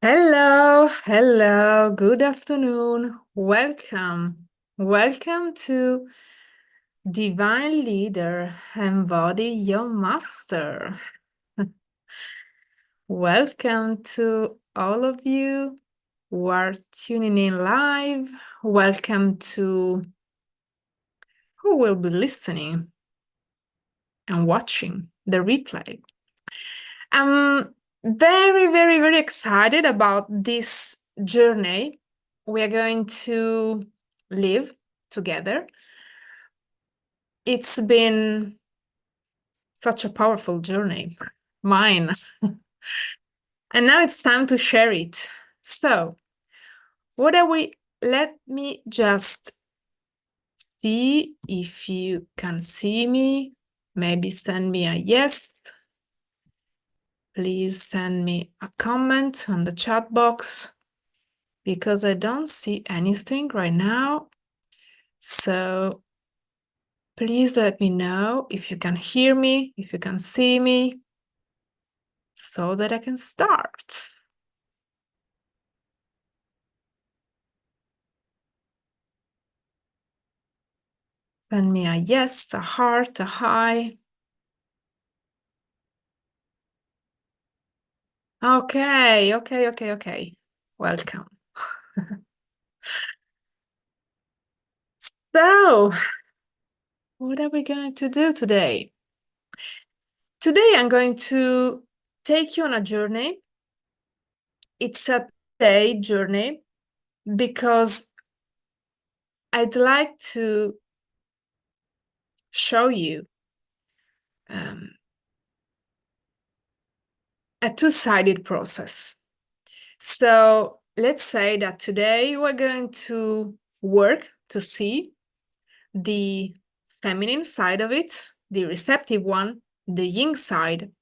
Hello, good afternoon. Welcome to Divine Leader, Embody Your Master. Welcome to all of you who are tuning in live. Welcome to who will be listening and watching the replay. I'm very excited about this journey we are going to live together. It's been such a powerful journey, mine. And now it's time to share it. So, what are we? Let me just see if you can see me. Maybe send me a yes. Please send me a comment on the chat box because I don't see anything right now. So please let me know if you can hear me, if you can see me, so that I can start. Send me a yes, a heart, a hi. Okay. Welcome. So, what are we going to do today? Today I'm going to take you on a journey. It's a day journey because I'd like to show you a two-sided process. So let's say that today we're going to work to see the feminine side of it, the receptive one, the yin side,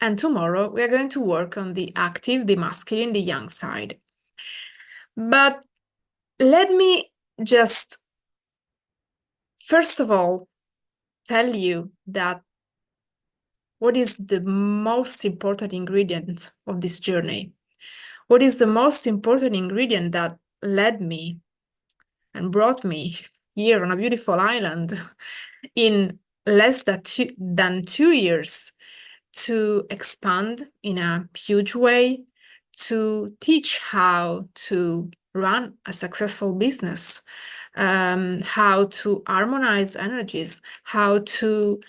and tomorrow we are going to work on the active, the masculine, the yang side. But let me just, first of all, tell you that what is the most important ingredient of this journey? What is the most important ingredient that led me and brought me here on a beautiful island in less than 2 years to expand in a huge way, to teach how to run a successful business, how to harmonize energies, how to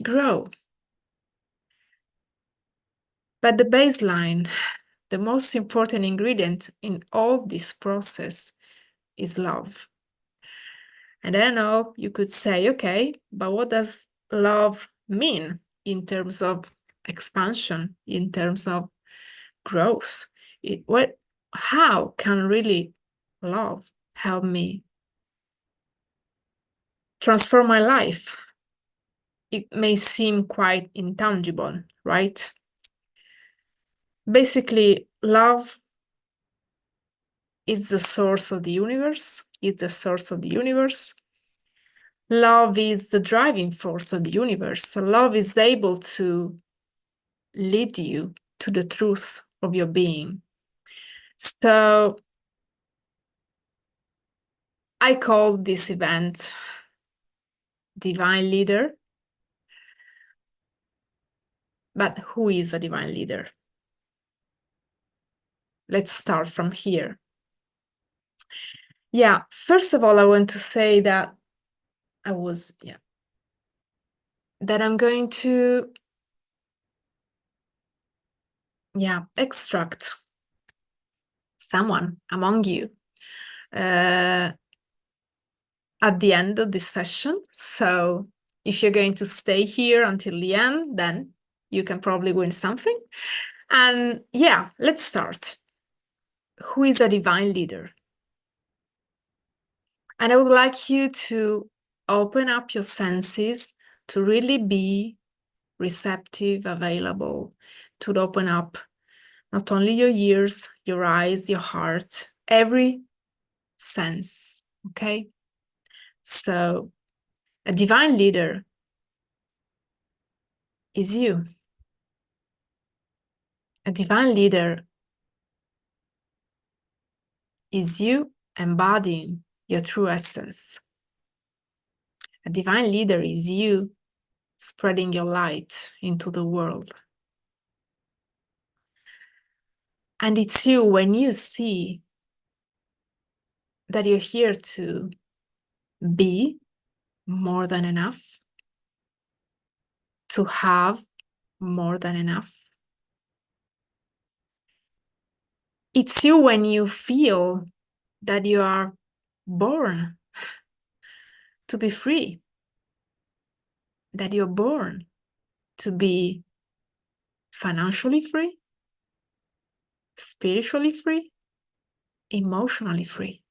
grow. But the baseline, the most important ingredient in all this process is love. And I know you could say, okay, but what does love mean in terms of expansion, in terms of growth? How can really love help me transform my life? It may seem quite intangible, right? Basically, love is the source of the universe, is the source of the universe. Love is the driving force of the universe. So love is able to lead you to the truth of your being. So I call this event Divine Leader. But who is a divine leader? Let's start from here. Yeah, first of all, I want to say that that I'm going to extract someone among you at the end of this session. So if you're going to stay here until the end, then you can probably win something. And yeah, let's start. Who is a divine leader? And I would like you to open up your senses to really be receptive, available, to open up not only your ears, your eyes, your heart, every sense, okay? So a divine leader is you. A divine leader is you embodying your true essence. A divine leader is you spreading your light into the world. And it's you when you see that you're here to be more than enough, to have more than enough. It's you when you feel that you are born to be free, that you're born to be financially free, spiritually free, emotionally free,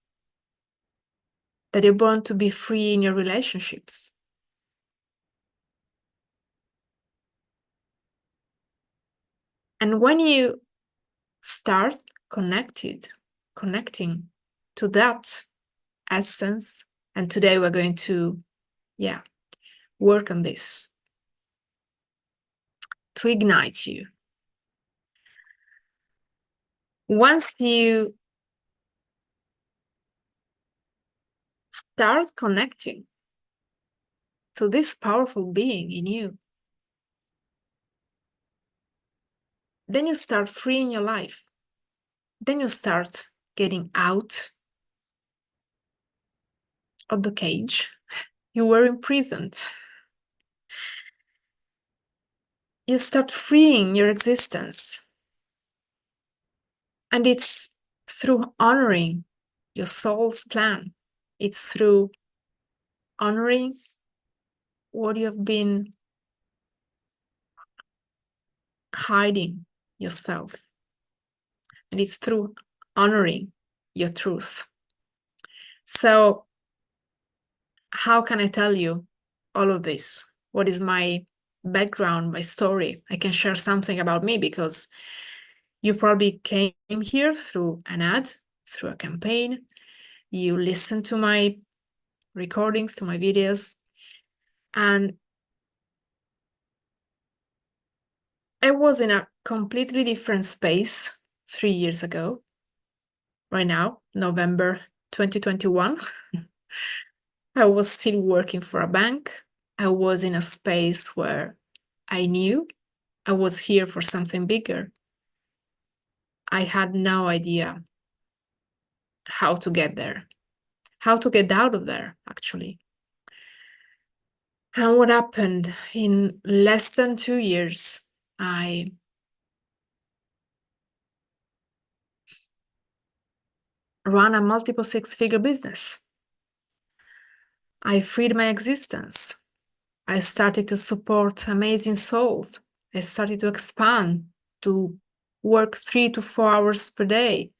that you're born to be free in your relationships. And when you start connecting to that essence, and today we're going to, work on this, to ignite you. Once you start connecting to this powerful being in you, then you start freeing your life. Then you start getting out of the cage you were imprisoned. You start freeing your existence. And it's through honoring your soul's plan. It's through honoring what you have been hiding yourself. And it's through honoring your truth. So, how can I tell you all of this? What is my background, my story? I can share something about me because you probably came here through an ad, through a campaign. You listened to my recordings, to my videos. And I was in a completely different space 3 years ago. Right now, November 2021. I was still working for a bank. I was in a space where I knew I was here for something bigger. I had no idea how to get there, how to get out of there, actually. And what happened? In less than 2 years, I ran a multiple six-figure business. I freed my existence. I started to support amazing souls. I started to expand, to work 3 to 4 hours per day.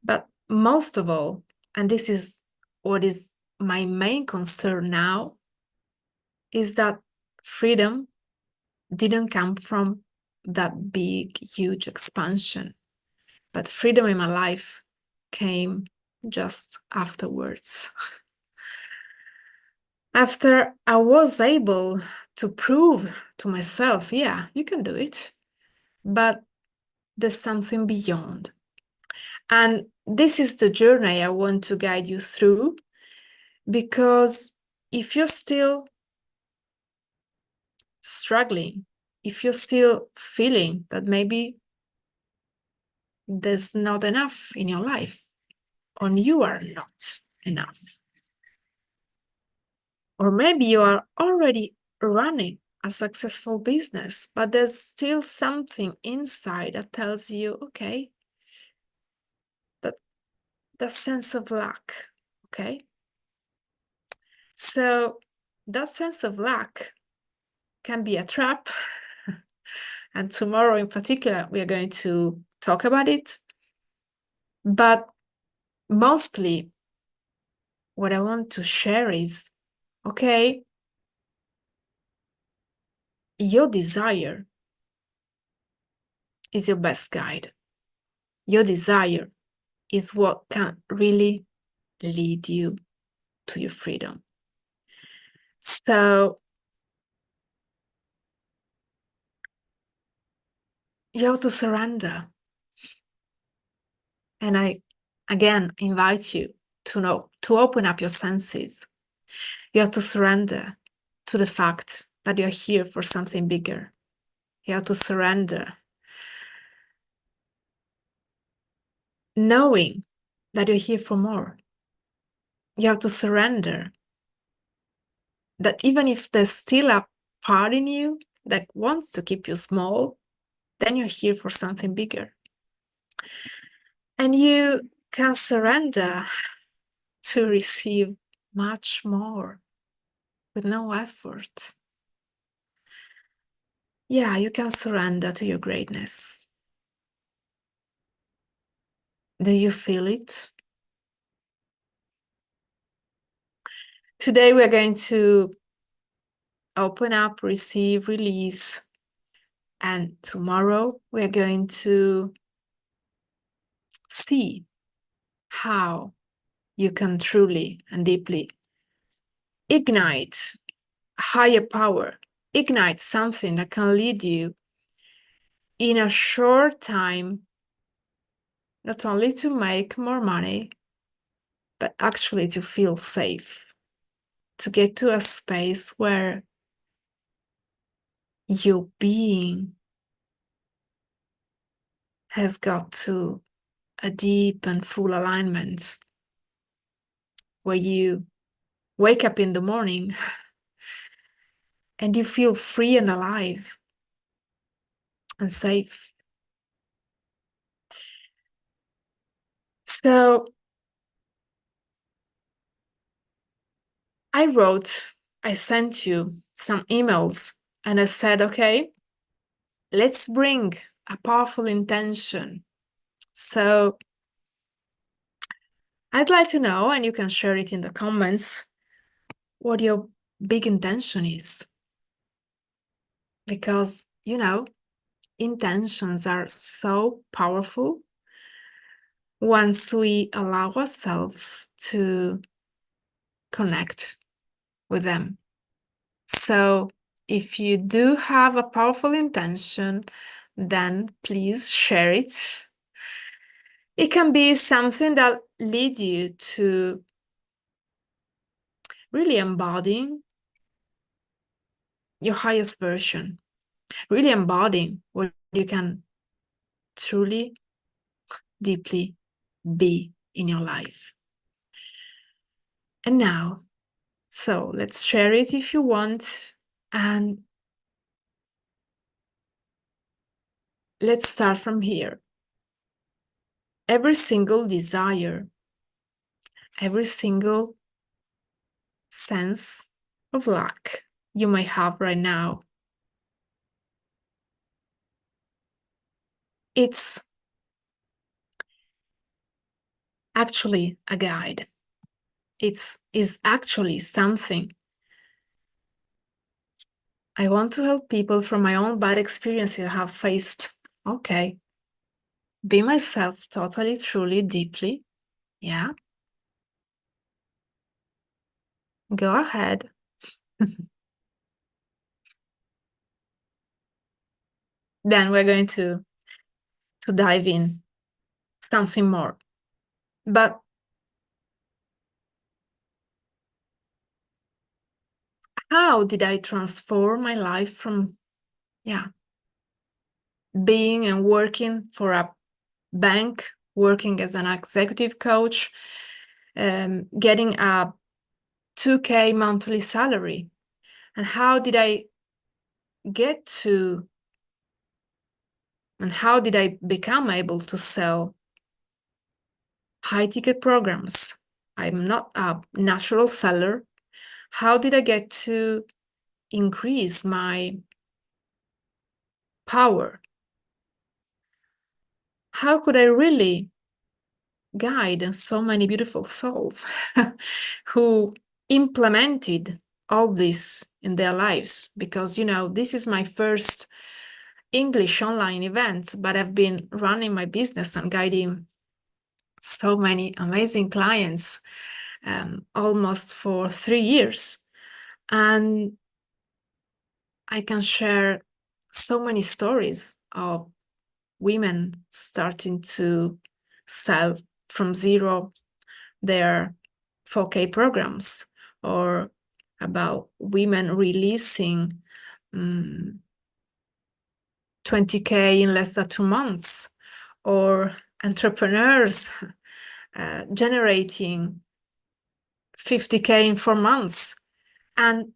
But most of all, and this is what is my main concern now, is that freedom didn't come from that big, huge expansion. But freedom in my life came just afterwards. After I was able to prove to myself, yeah, you can do it, but there's something beyond. And this is the journey I want to guide you through, because if you're still struggling, if you're still feeling that maybe there's not enough in your life, or you are not enough, or maybe you are already running a successful business, but there's still something inside that tells you, okay, that sense of lack, okay? So that sense of lack can be a trap. And tomorrow in particular, we are going to talk about it. But mostly what I want to share is, okay, your desire is your best guide. Your desire is what can really lead you to your freedom. So You have to surrender. And I again invite you to open up your senses. You have to surrender to the fact that you're here for something bigger. You have to surrender, knowing that you're here for more. You have to surrender that even if there's still a part in you that wants to keep you small, then you're here for something bigger. And you can surrender to receive much more with no effort. Yeah, you can surrender to your greatness. Do you feel it? Today we're going to open up, receive, release. And tomorrow we're going to see how you can truly and deeply ignite higher power, ignite something that can lead you in a short time, not only to make more money, but actually to feel safe, to get to a space where your being has got to a deep and full alignment, where you wake up in the morning and you feel free and alive and safe. So I sent you some emails and I said, okay, let's bring a powerful intention. So I'd like to know, and you can share it in the comments, what your big intention is. Because, intentions are so powerful once we allow ourselves to connect with them. So if you do have a powerful intention, then please share it. It can be something that leads you to really embodying your highest version, really embodying what you can truly, deeply be in your life. And now, so let's share it if you want, and let's start from here. Every single desire, every single sense of lack you may have right now, it's actually a guide. Is actually something I want to help people from my own bad experiences have faced. Okay, be myself totally, truly, deeply. Yeah, go ahead. Then we're going to dive in something more. But how did I transform my life from, being and working for a bank, working as an executive coach, getting a 2K monthly salary? And how did I get to, and how did I become able to sell high ticket programs? I'm not a natural seller. How did I get to increase my power? How could I really guide so many beautiful souls who implemented all this in their lives? Because, this is my first English online event, but I've been running my business and guiding so many amazing clients almost for 3 years. And I can share so many stories of women starting to sell from zero their 4K programs, or about women releasing 20K in less than 2 months, or entrepreneurs generating 50K in 4 months. And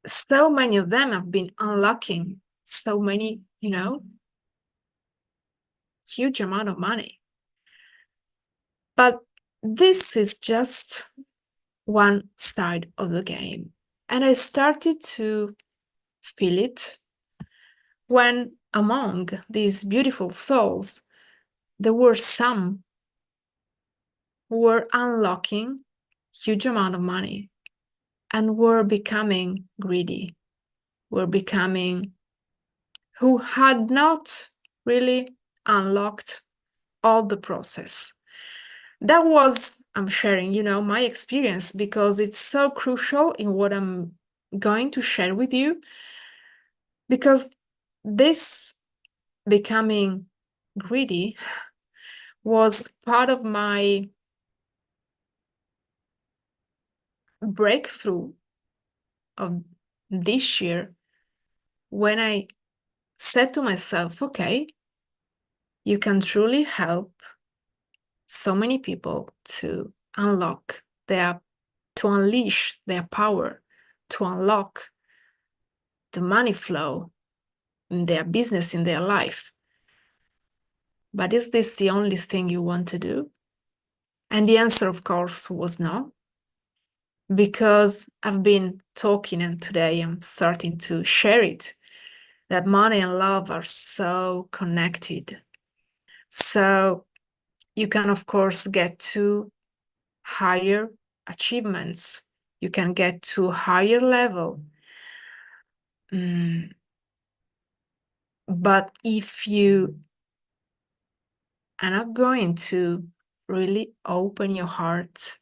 so many of them have been unlocking so many, huge amount of money. But this is just one side of the game. And I started to feel it when among these beautiful souls, there were some who were unlocking huge amount of money and were becoming greedy, who had not really unlocked all the process. That was, I'm sharing, my experience, because it's so crucial in what I'm going to share with you, because this becoming greedy was part of my breakthrough of this year, when I said to myself, okay, you can truly help so many people to unlock to unleash their power, to unlock the money flow in their business, in their life. But is this the only thing you want to do? And the answer, of course, was no, because I've been talking, and today I'm starting to share it, that money and love are so connected. So you can, of course, get to higher achievements. You can get to higher level. But if you are not going to really open your heart,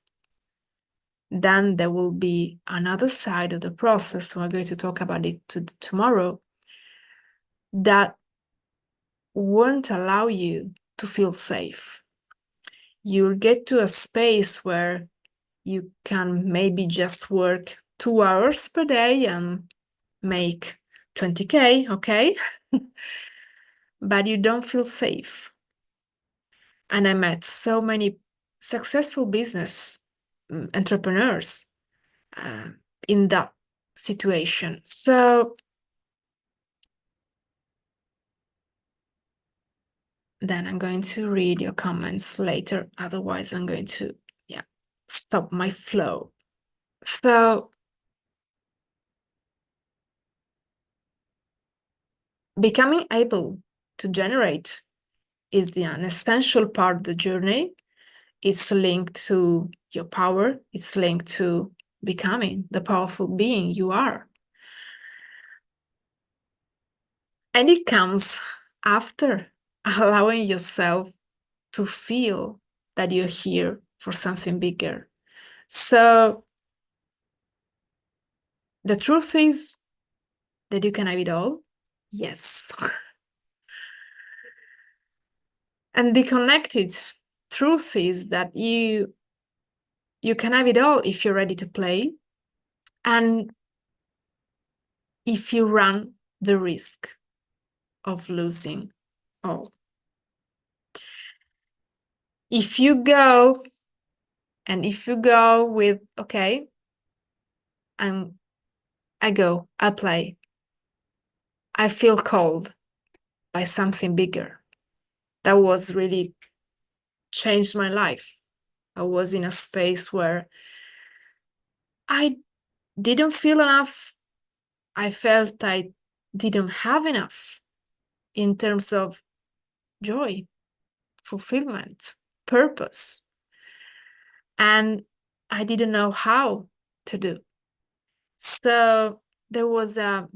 then there will be another side of the process. We're going to talk about it tomorrow, that won't allow you to feel safe. You'll get to a space where you can maybe just work 2 hours per day and make 20K, okay? But you don't feel safe. And I met so many successful business entrepreneurs in that situation. So then I'm going to read your comments later. Otherwise, I'm going to, stop my flow. So becoming able to generate is an essential part of the journey. It's linked to your power. It's linked to becoming the powerful being you are. And it comes after allowing yourself to feel that you're here for something bigger. So the truth is that you can have it all. Yes. And the connected truth is that you can have it all if you're ready to play, and if you run the risk of losing all. If you go with, okay, I play, I feel called by something bigger. That was really changed my life. I was in a space where I didn't feel enough. I felt I didn't have enough in terms of joy, fulfillment, purpose. And I didn't know how to do. So there was a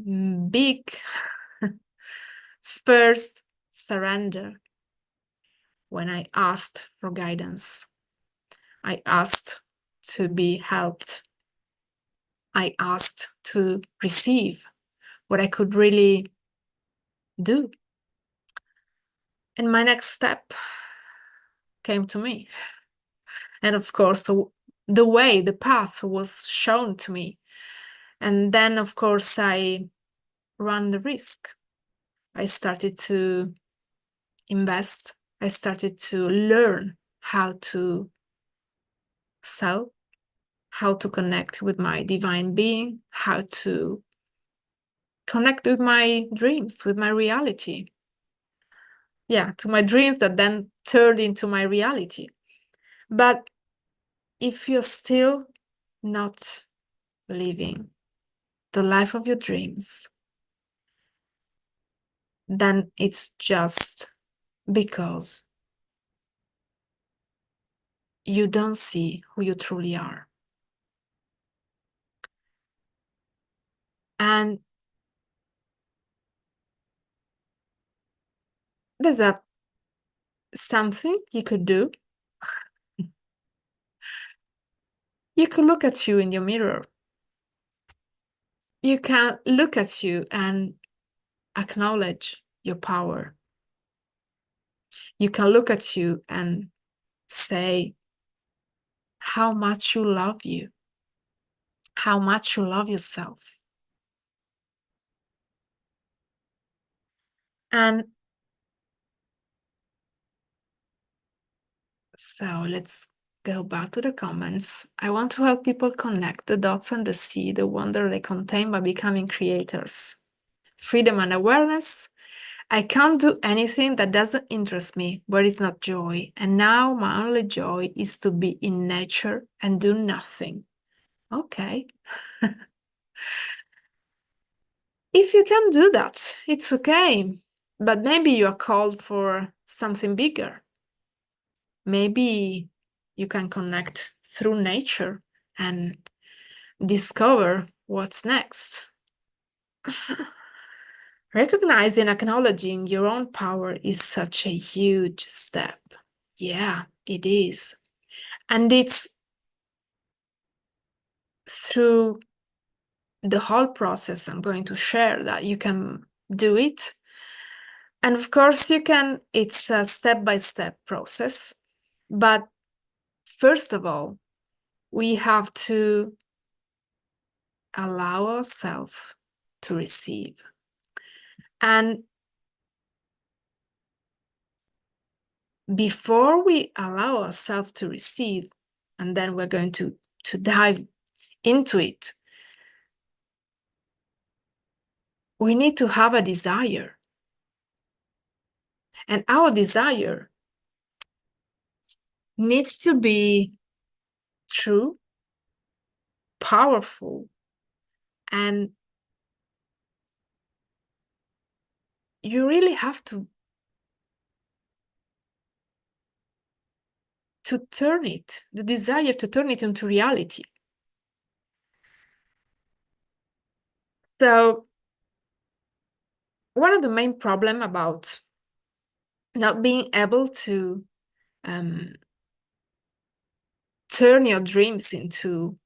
big first surrender when I asked for guidance. I asked to be helped. I asked to receive what I could really do. And my next step came to me. And of course, the path was shown to me. And then, of course, I ran the risk. I started to invest. I started to learn how to sell, how to connect with my divine being, how to connect with my dreams, with my reality. Yeah, to my dreams that then turned into my reality. But if you're still not living the life of your dreams, then it's just because you don't see who you truly are. And there's something you could do. You could look at you in your mirror. You can look at you and acknowledge your power. You can look at you and say how much you love you, how much you love yourself. And so let's go back to the comments. I want to help people connect the dots and see the wonder they contain by becoming creators. Freedom and awareness. I can't do anything that doesn't interest me, where it's not joy. And now my only joy is to be in nature and do nothing. Okay. If you can do that, it's okay. But maybe you are called for something bigger. Maybe you can connect through nature and discover what's next. Recognizing, acknowledging your own power is such a huge step. Yeah, it is. And it's through the whole process I'm going to share that you can do it. And of course, you can, it's a step-by-step process. But first of all, we have to allow ourselves to receive. And before we allow ourselves to receive, and then we're going to dive into it, we need to have a desire. And our desire needs to be true, powerful, and you really have to turn it, the desire to turn it into reality. So one of the main problems about not being able to turn your dreams into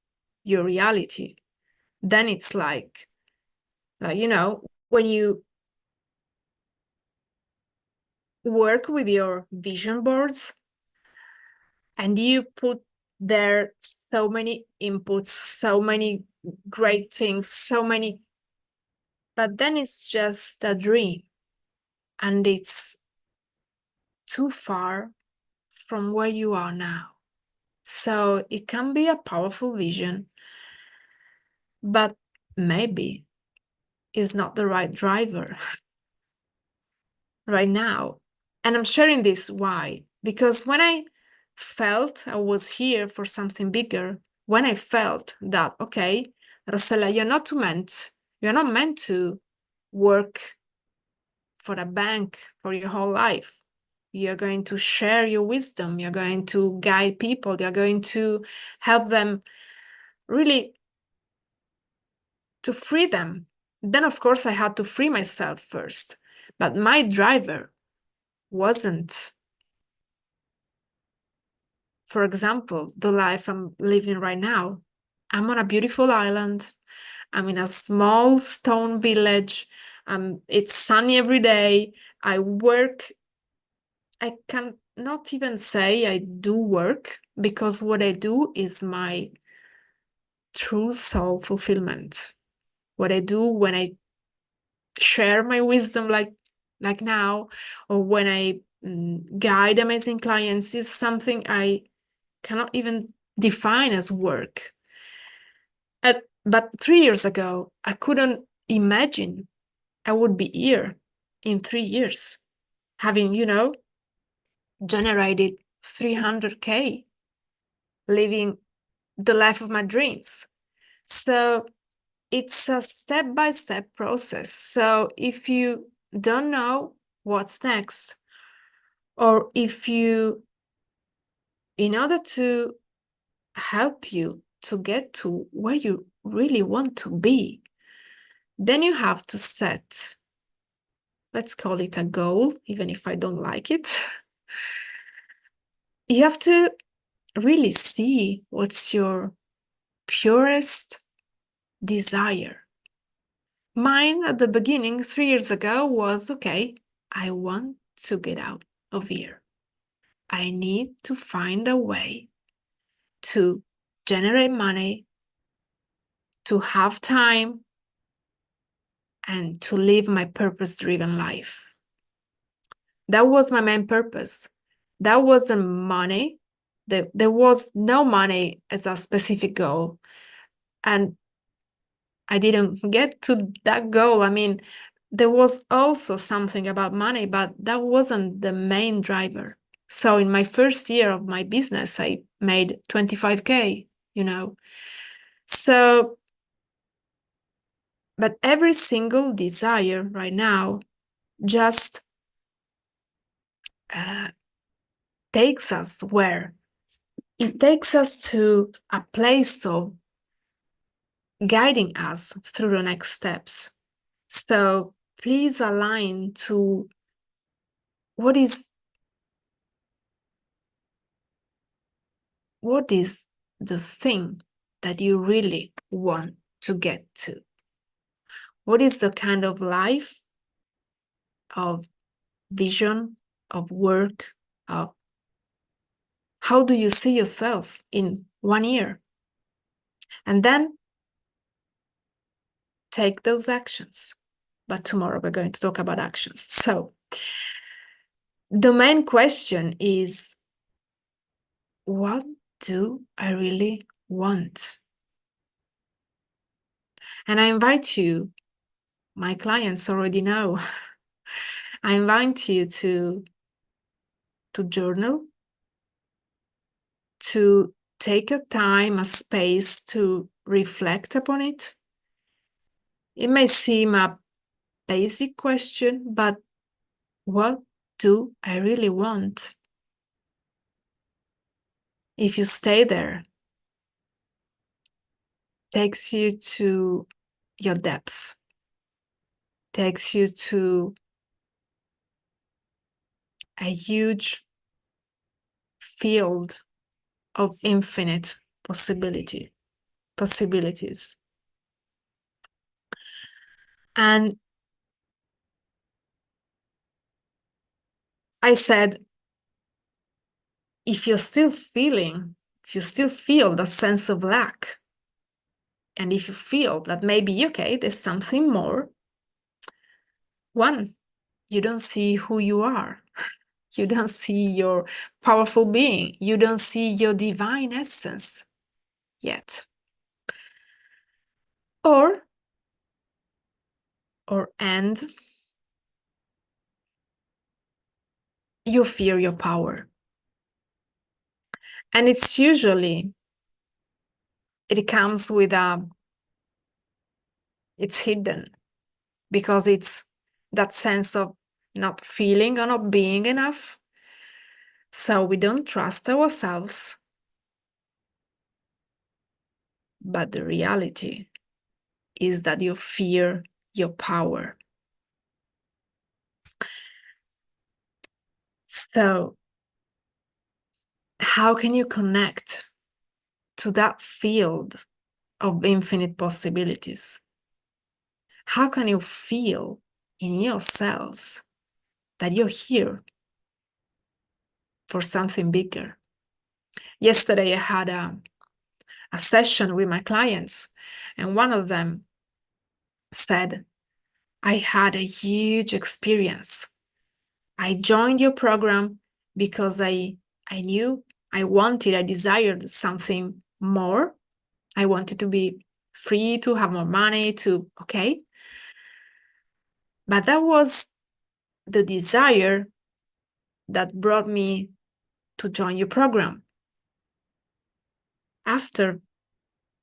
your reality, then it's like you know, when you work with your vision boards and you put there so many inputs, so many great things, so many, but then it's just a dream and it's too far from where you are now. So it can be a powerful vision, but maybe it's not the right driver right now. And I'm sharing this why? Because when I felt I was here for something bigger, when I felt that, okay, Rossella, you're not meant to work for a bank for your whole life. You're going to share your wisdom. You're going to guide people. You're going to help them really to free them. Then, of course, I had to free myself first. But my driver wasn't, for example, the life I'm living right now. I'm on a beautiful island. I'm in a small stone village. It's sunny every day. I work I can not even say I do work, because what I do is my true soul fulfillment. What I do when I share my wisdom, like now, or when I guide amazing clients, is something I cannot even define as work. But 3 years ago, I couldn't imagine I would be here in 3 years, having, generated 300K, living the life of my dreams. So it's a step-by-step process. So if you don't know what's next, or if you, in order to help you to get to where you really want to be, then you have to set, let's call it a goal, even if I don't like it. You have to really see what's your purest desire. Mine at the beginning, 3 years ago, was, okay, I want to get out of here. I need to find a way to generate money, to have time, and to live my purpose-driven life. That was my main purpose. That wasn't money. There was no money as a specific goal. And I didn't get to that goal. I mean, there was also something about money, but that wasn't the main driver. So in my first year of my business, I made 25K, So, but every single desire right now just takes us where? It takes us to a place of guiding us through the next steps. So please align to what is the thing that you really want to get to. What is the kind of life, of vision, of work, of how do you see yourself in 1 year? And then take those actions. But tomorrow we're going to talk about actions. So the main question is, what do I really want? And I invite you, my clients already know, I invite you to journal, to take a time, a space to reflect upon it. It may seem a basic question, but what do I really want? If you stay there, takes you to your depth, takes you to a huge field of infinite possibilities. And I said, if you still feel the sense of lack, and if you feel that maybe, okay, there's something more, one, you don't see who you are. You don't see your powerful being. You don't see your divine essence yet. And you fear your power. And it's usually, it comes with it's hidden, because it's that sense of not feeling or not being enough. So we don't trust ourselves. But the reality is that you fear your power. So how can you connect to that field of infinite possibilities? How can you feel in your cells that you're here for something bigger. Yesterday, I had a session with my clients, and one of them said, I had a huge experience. I joined your program because I knew I desired something more. I wanted to be free, to have more money, okay. But that was the desire that brought me to join your program. After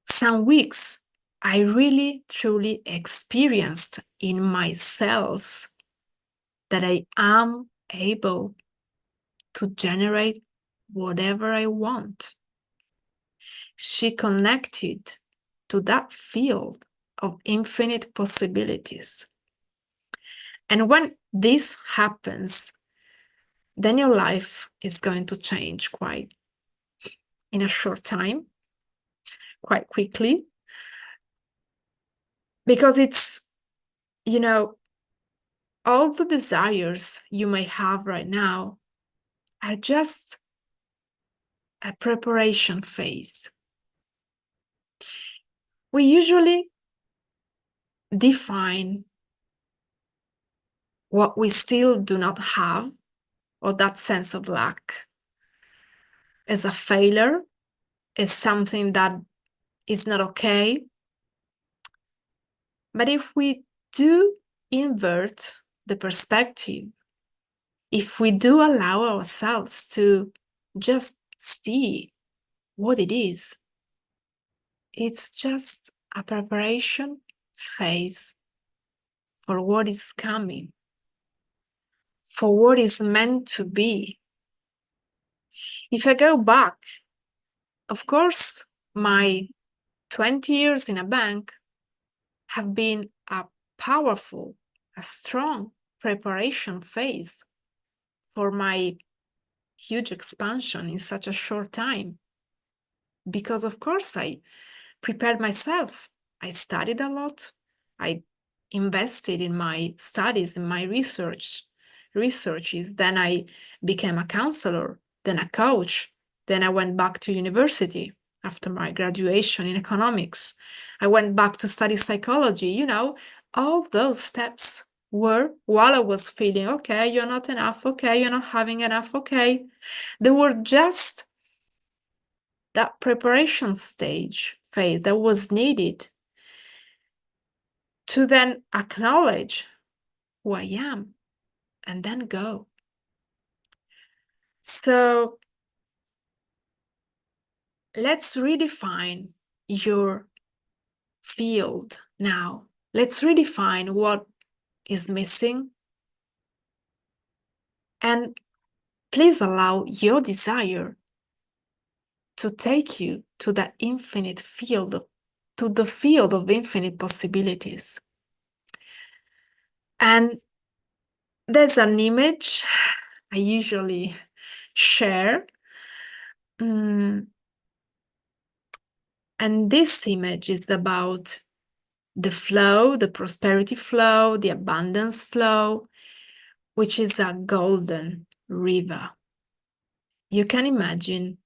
some weeks, I really, truly experienced in my cells that I am able to generate whatever I want. She connected to that field of infinite possibilities. And when this happens, then your life is going to change quite in a short time, quite quickly, because it's, all the desires you may have right now are just a preparation phase. We usually define what we still do not have, or that sense of lack, as a failure, as something that is not okay. But if we do invert the perspective, if we do allow ourselves to just see what it is, it's just a preparation phase for what is coming, for what is meant to be. If I go back, of course, my 20 years in a bank have been a powerful, a strong preparation phase for my huge expansion in such a short time. Because, of course, I prepared myself. I studied a lot. I invested in my studies, in my researches. Then I became a counselor, then a coach. Then I went back to university after my graduation in economics. I went back to study psychology. All those steps were while I was feeling, okay, you're not enough, okay, you're not having enough, okay. They were just that preparation phase that was needed to then acknowledge who I am and then go. So let's redefine your field now. Let's redefine what is missing. And please allow your desire to take you to that infinite field, to the field of infinite possibilities. And there's an image I usually share. And this image is about the flow, the prosperity flow, the abundance flow, which is a golden river. You can imagine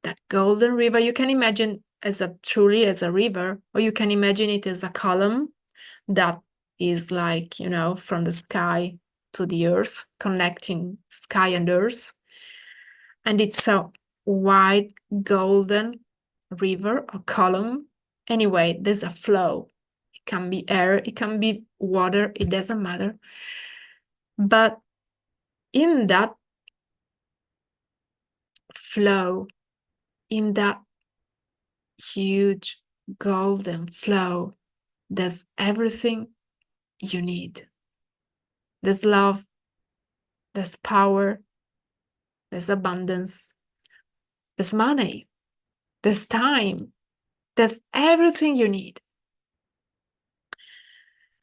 that golden river. You can imagine truly as a river, or you can imagine it as a column that is like, from the sky to the earth, connecting sky and earth. And it's a wide golden river or column. Anyway, there's a flow. It can be air, it can be water, it doesn't matter. But in that flow, in that huge golden flow, there's everything you need. There's love, there's power, there's abundance, there's money, there's time, there's everything you need.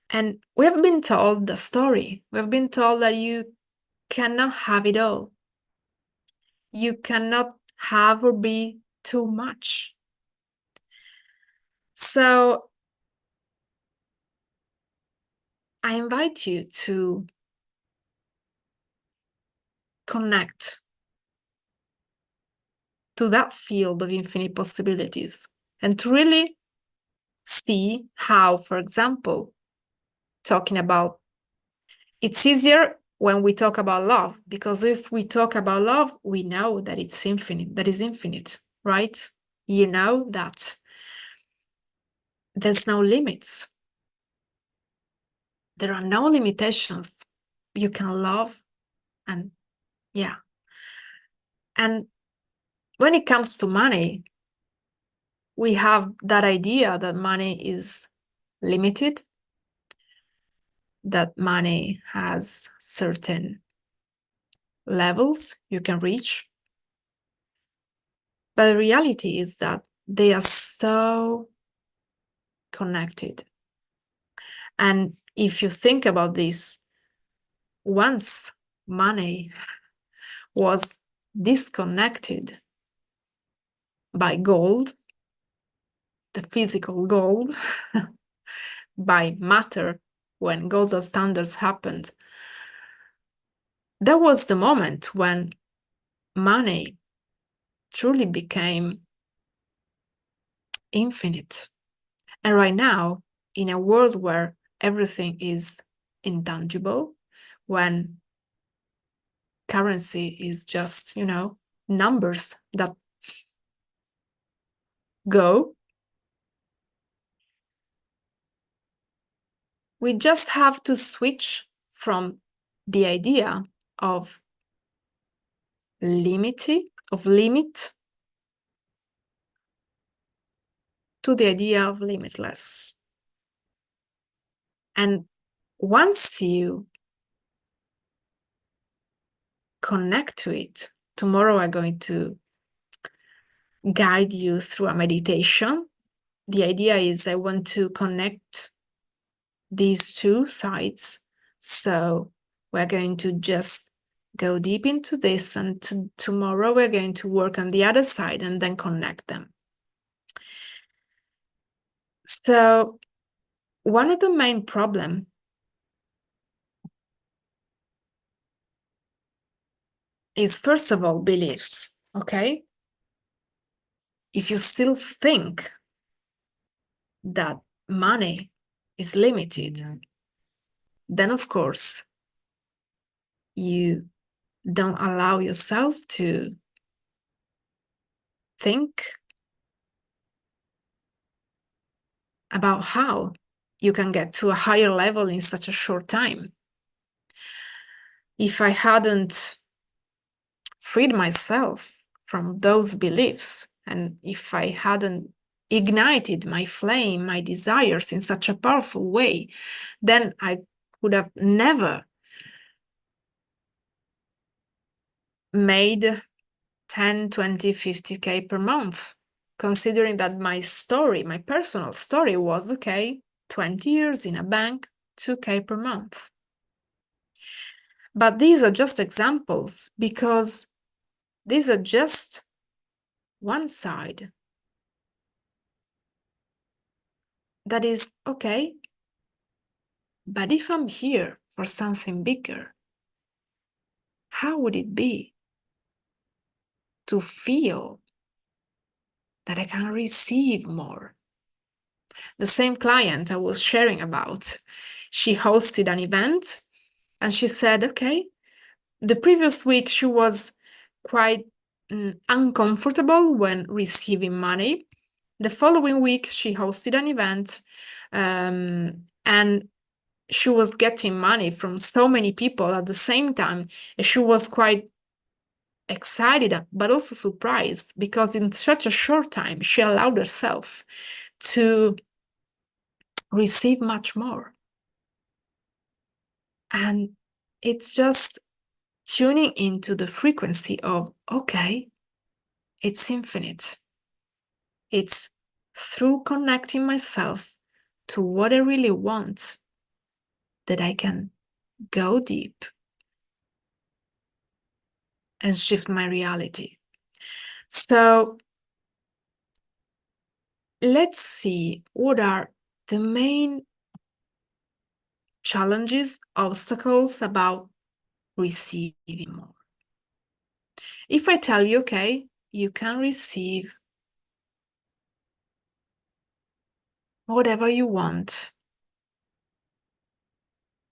And we have been told the story. We have been told that you cannot have it all. You cannot have or be too much. So I invite you to connect to that field of infinite possibilities and to really see how, for example, talking about, it's easier when we talk about love, because if we talk about love, we know that it's infinite, that is infinite, right? You know that there's no limits. There are no limitations. You can love, and yeah. And when it comes to money, we have that idea that money is limited, that money has certain levels you can reach. But the reality is that they are so connected. And if you think about this, once money was disconnected by gold, the physical gold, by matter, when gold standards happened, that was the moment when money truly became infinite. And right now, in a world where everything is intangible, when currency is just, numbers that go, we just have to switch from the idea of limit to the idea of limitless. And once you connect to it, tomorrow I'm going to guide you through a meditation. The idea is I want to connect these two sides. So we're going to just go deep into this, and tomorrow we're going to work on the other side and then connect them. So one of the main problems is, first of all, beliefs, okay? If you still think that money is limited, then of course you don't allow yourself to think about how you can get to a higher level in such a short time. If I hadn't freed myself from those beliefs, and if I hadn't ignited my flame, my desires in such a powerful way, then I would have never made 10, 20, 50K per month, considering that my story, my personal story was, okay, 20 years in a bank, 2K per month. But these are just examples, because these are just one side. That is, okay, but if I'm here for something bigger, how would it be to feel that I can receive more? The same client I was sharing about, she hosted an event and she said, okay, the previous week she was quite uncomfortable when receiving money. The following week she hosted an event and she was getting money from so many people at the same time. And she was quite excited, but also surprised, because in such a short time, she allowed herself to receive much more. And it's just tuning into the frequency of, okay, it's infinite. It's through connecting myself to what I really want that I can go deep and shift my reality. So let's see what are the main challenges, obstacles about receiving more. If I tell you, okay, you can receive whatever you want.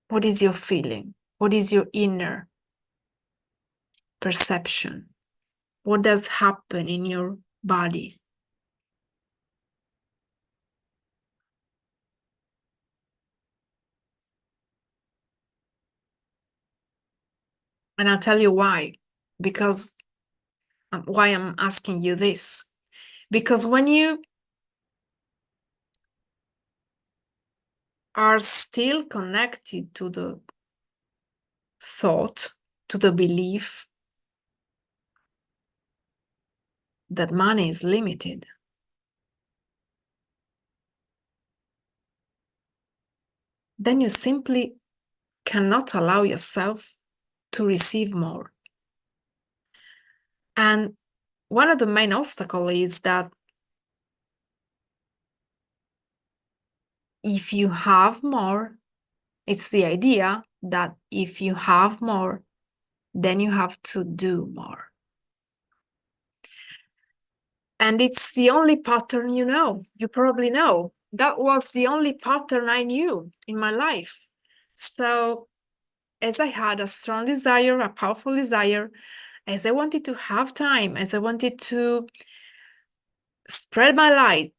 What is your feeling? What is your inner perception? What does happen in your body? And I'll tell you why. Because why I'm asking you this. Because when you are still connected to the thought, to the belief that money is limited, then you simply cannot allow yourself to receive more. And one of the main obstacles is that if you have more, it's the idea that if you have more, then you have to do more. And it's the only pattern you know. You probably know. That was the only pattern I knew in my life. So as I had a strong desire, a powerful desire, as I wanted to have time, as I wanted to spread my light,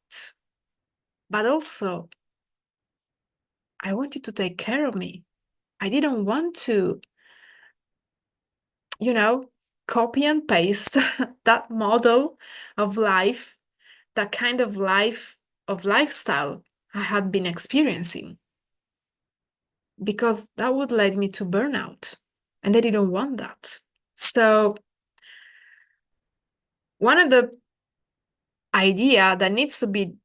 but also I wanted to take care of me. I didn't want to, copy and paste that model of life, that kind of lifestyle I had been experiencing, because that would lead me to burnout, and I didn't want that. So one of the idea that needs to be,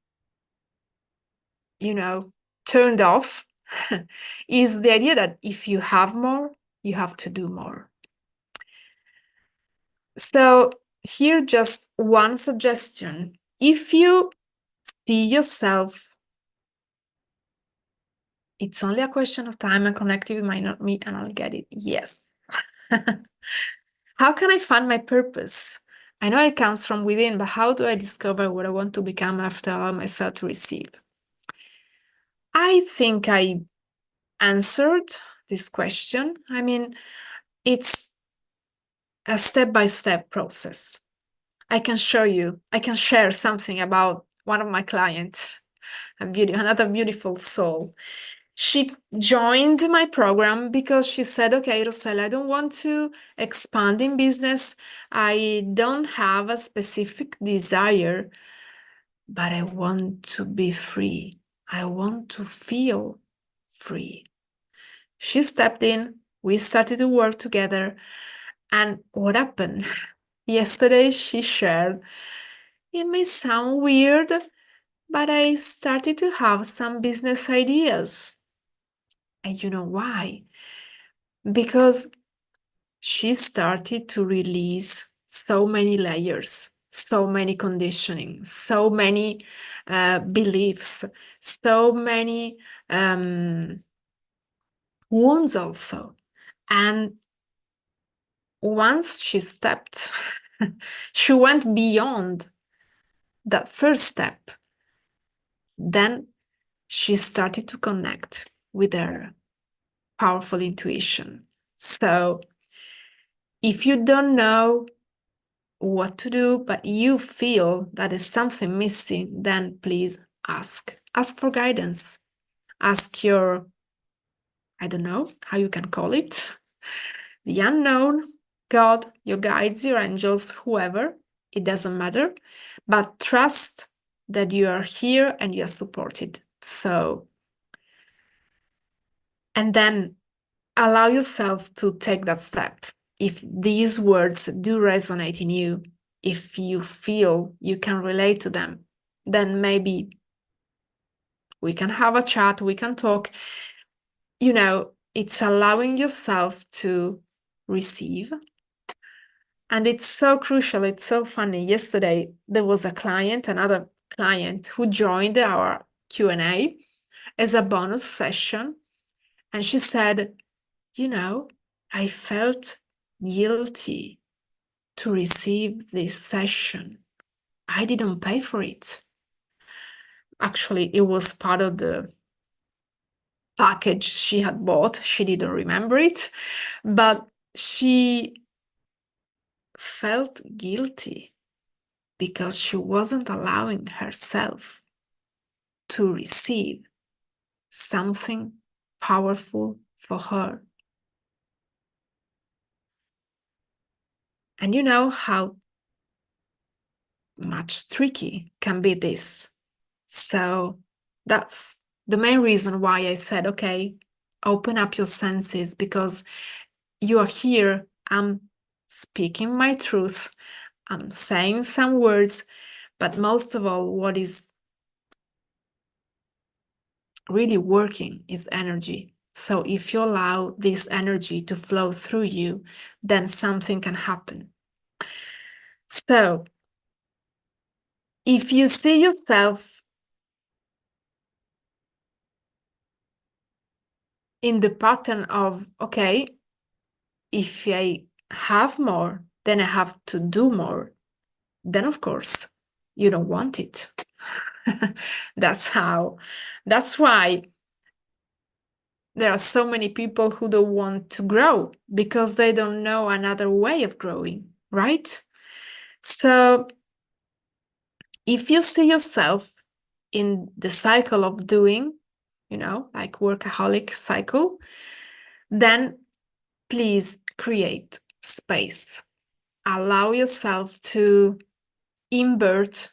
turned off is the idea that if you have more, you have to do more. So here, just one suggestion. If you see yourself, it's only a question of time and connecting with my not me, and I'll get it. Yes. How can I find my purpose? I know it comes from within, but how do I discover what I want to become after I allow myself to receive? I think I answered this question. I mean, it's a step-by-step process. I can share something about one of my clients, another beautiful soul. She joined my program because she said, okay, Rosella, I don't want to expand in business. I don't have a specific desire, but I want to be free. I want to feel free. She stepped in, we started to work together. And what happened? Yesterday, she shared, it may sound weird, but I started to have some business ideas. And you know why? Because she started to release so many layers, so many conditioning, so many beliefs, so many wounds also. And once she stepped, she went beyond that first step. Then she started to connect with her powerful intuition. So if you don't know what to do, but you feel that is something missing, then please ask. Ask for guidance. Ask your, I don't know how you can call it, the unknown, God, your guides, your angels, whoever, it doesn't matter. But trust that you are here and you're supported. So, and then allow yourself to take that step. If these words do resonate in you, if you feel you can relate to them, then maybe we can have a chat, we can talk. It's allowing yourself to receive. And it's so crucial, it's so funny. Yesterday, there was another client who joined our Q&A as a bonus session. And she said, I felt guilty to receive this session. I didn't pay for it. Actually, it was part of the package she had bought. She didn't remember it, but she felt guilty because she wasn't allowing herself to receive something powerful for her. And you know how much tricky can be this. So that's the main reason why I said, okay, open up your senses, because you are here. I'm speaking my truth. I'm saying some words, but most of all, what is really working is energy. So if you allow this energy to flow through you, then something can happen. So if you see yourself in the pattern of, okay, if I have more, then I have to do more, then of course you don't want it. That's why there are so many people who don't want to grow, because they don't know another way of growing, right? So if you see yourself in the cycle of doing, like workaholic cycle, then please create space. Allow yourself to invert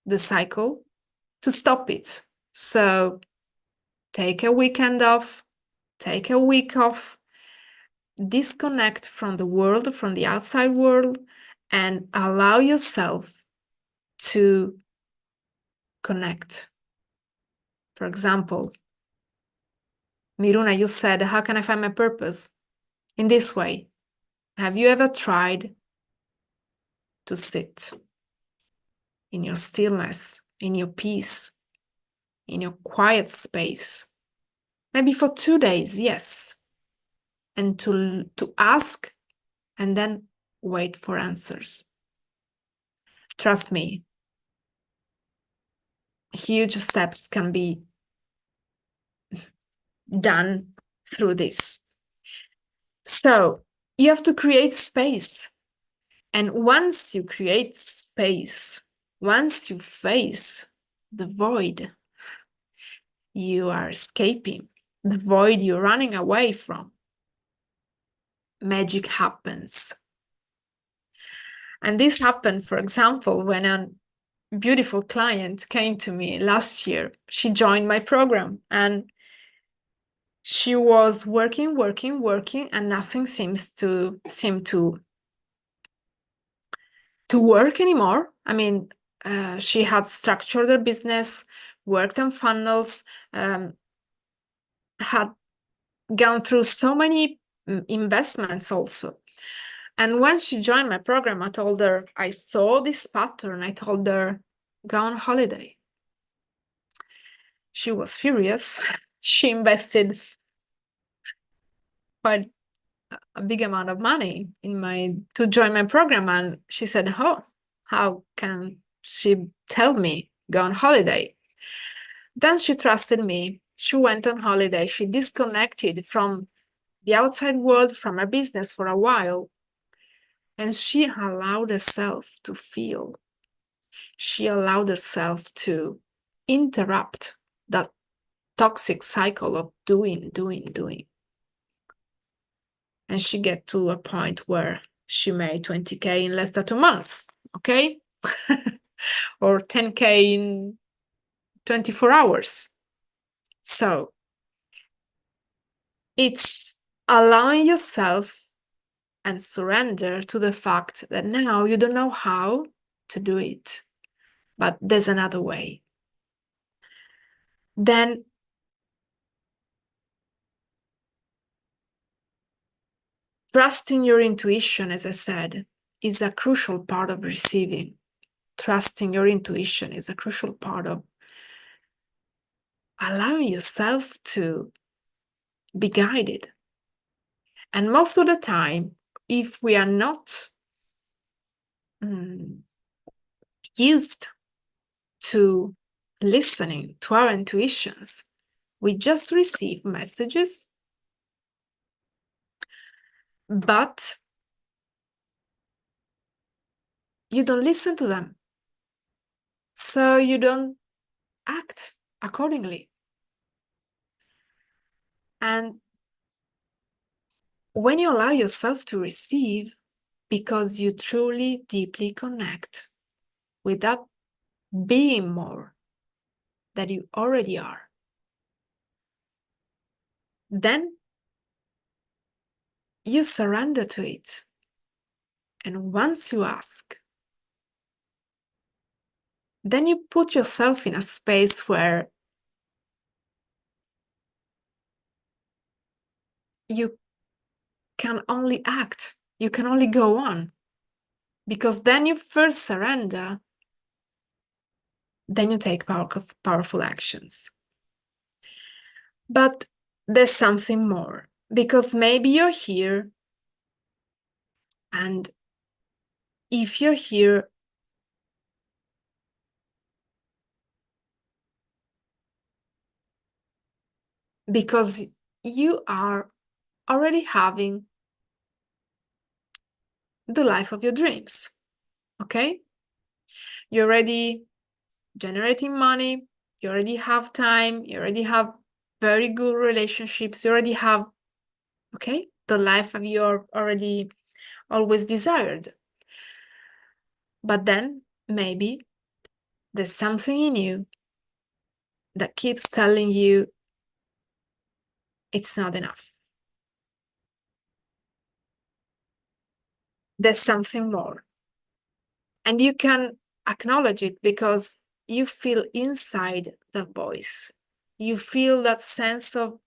the cycle, to stop it. So take a weekend off, take a week off, disconnect from the world, from the outside world, and allow yourself to connect. For example, Miruna, you said, how can I find my purpose? In this way, have you ever tried to sit in your stillness, in your peace, in your quiet space? Maybe for 2 days, yes. And to ask and then wait for answers. Trust me, huge steps can be done through this. So you have to create space. And once you create space, once you face the void you are escaping, the void you're running away from, magic happens. And this happened, for example, when a beautiful client came to me last year. She joined my program and she was working, and nothing seem to work anymore. I mean, she had structured her business, worked on funnels, had gone through so many investments also. And when she joined my program, I told her, I saw this pattern. I told her, go on holiday. She was furious. She invested quite a big amount of money to join my program. And she said, oh, how can she tell me go on holiday? Then she trusted me. She went on holiday. She disconnected from the outside world, from her business for a while. And she allowed herself to feel. She allowed herself to interrupt that toxic cycle of doing. And she get to a point where she made 20K in less than 2 months, okay? Or 10K in 24 hours. So it's allowing yourself and surrender to the fact that now you don't know how to do it, but there's another way. Then trusting your intuition, as I said, is a crucial part of receiving. Trusting your intuition is a crucial part of allowing yourself to be guided. And most of the time, if we are not used to listening to our intuitions. We just receive messages, but you don't listen to them. So you don't act accordingly. And when you allow yourself to receive, because you truly deeply connect with that being more that you already are, then you surrender to it. And once you ask, then you put yourself in a space where you can only act, you can only go on. Because then you first surrender, then you take powerful actions. But there's something more, because maybe you're here, and if you're here, because you are already having the life of your dreams, okay? You're already generating money, you already have time, you already have very good relationships, you already have, okay, the life of you're already always desired. But then maybe there's something in you that keeps telling you it's not enough. There's something more. And you can acknowledge it because you feel inside the voice. You feel that sense of,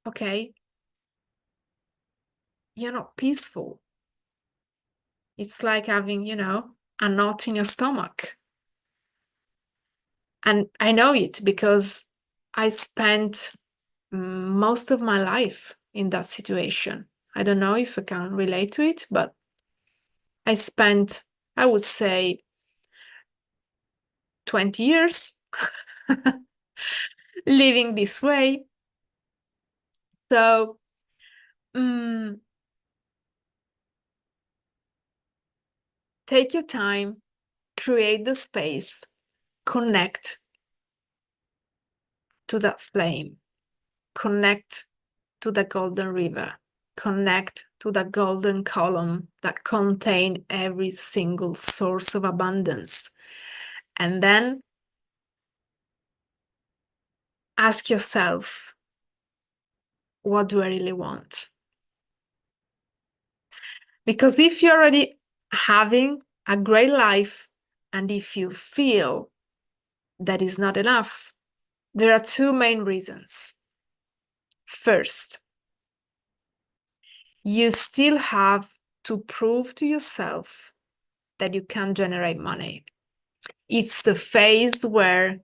okay, you're not peaceful. It's like having, a knot in your stomach. And I know it because I spent most of my life in that situation. I don't know if I can relate to it, but I spent, I would say, 20 years living this way. So, take your time, create the space, connect to that flame, connect to the golden river, connect to the golden column that contain every single source of abundance. And then ask yourself, what do I really want? Because if you're already having a great life, and if you feel that is not enough, there are two main reasons. First, you still have to prove to yourself that you can generate money. It's the phase where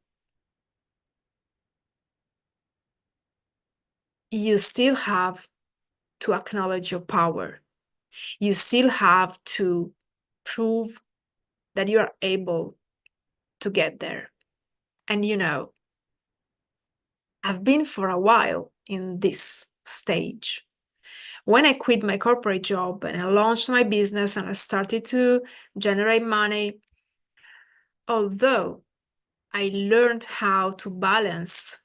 you still have to acknowledge your power. You still have to prove that you are able to get there. And I've been for a while in this stage. When I quit my corporate job and I launched my business and I started to generate money, although I learned how to balance